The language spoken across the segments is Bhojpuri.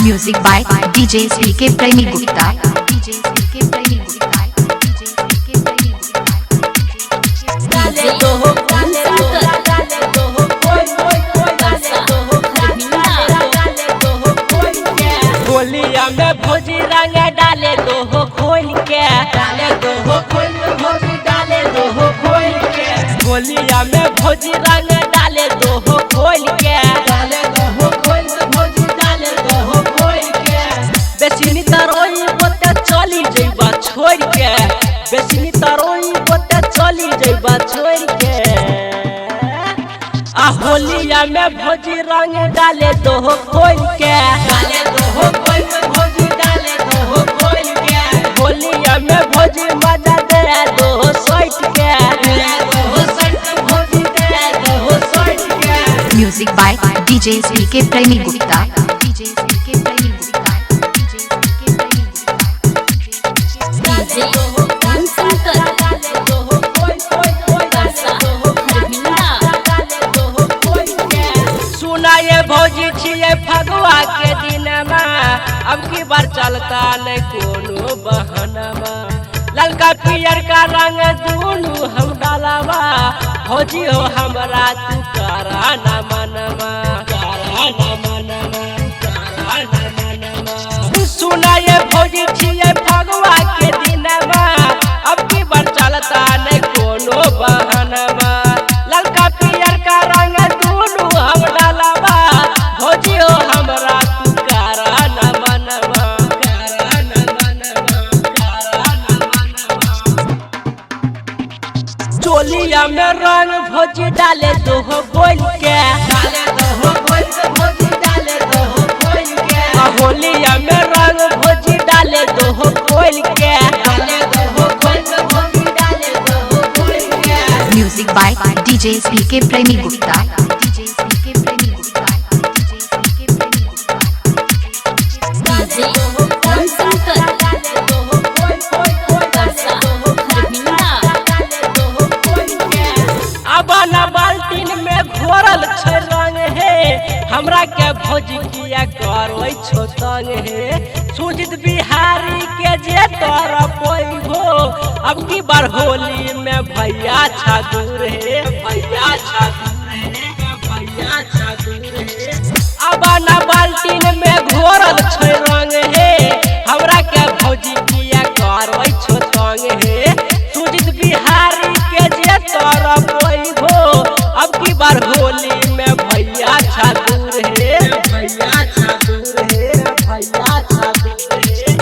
Music by DJ SPK Premi Gupta. DJ SPK Premi Gupta. DJ SPK Premi Gupta. डाले दो हो डाले दो हो कोई कोई कोई डाले दो हो डाले दो हो कोई के होलिया में भौजी रंग डाले दो हो खोल के डाले दो हो खोल भौजी डाले दो हो खोल के होलिया में भौजी रंग डाले दो हो खोल के डाले दो हो खोल भौजी डाले दो हो खोल के बेसिनी तरोई बोते चली जइबा छोड़ के बेसिनी तरोई बोते चली जइबा छोड़ के आ होलिया में भौजी रंग डाले दो हो खोल के डाले दो हो खोल भौजी डाले दो हो खोल के होलिया में भौजी मजा दे दो हो सोट के दे दो हो सोट भौजी दे दो हो सोट के Music by DJ SPK Premi Gupta. DJ SPK Premi Gupta. DJ SPK Premi Gupta. डाले दो हो डाले दो हो कोई कोई कोई डाले दो हो डाले दो हो कोई के सुना ये भौजी छिए फगुआ के दिनमा अब की बार चलता नहीं कोनो बहनमा ललका पियर का रंग दोनों हम डालावा भौजी हो हमरा तू करा ना मनवा करा ना मनवा करा ना मनवा सुना ये भौजी छिए फगुआ के दिनमा अब की बार चलता नहीं कोनो बहनमा ललका पियर का रंग दोनों हम डालावा भौजी हो हमरा तू करा ना मनवा करा ना मनवा करा ना मनवा चोलिया में रंग भौजी डाले दो हो बोल के डाले दो हो बोल भौजी डाले दो हो बोल के होलिया में रंग भौजी डाले दो हो बोल के डाले दो हो बोल भौजी डाले दो हो बोल के Music by DJ SPK Premi Gupta. DJ SPK Premi Gupta. DJ SPK Premi Gupta. डाले दो हो डाले दो हो कोई कोई कोई डाले दो हो डाले दो हो कोई के अबना बाल्टीन में घोरल छै रंग हे हमरा के भौजी किया करoi छो तंग हे सुजित बिहारी के जे तोरा पोइबो अब की बार होली में भैया छादूर हे भैया छादूर हे भैया छादूर हे अबना बाल्टीन में घोरल छै रंग हे हमरा के भौजी किया करoi छो तंग हे सुजित बिहारी के जे तोरा पोइबो अब की बार होली में भैया छादूर हे भैया छादूर हे भैया छादूर हे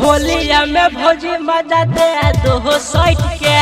होलिया में भौजी मजा दे दो हो सोट के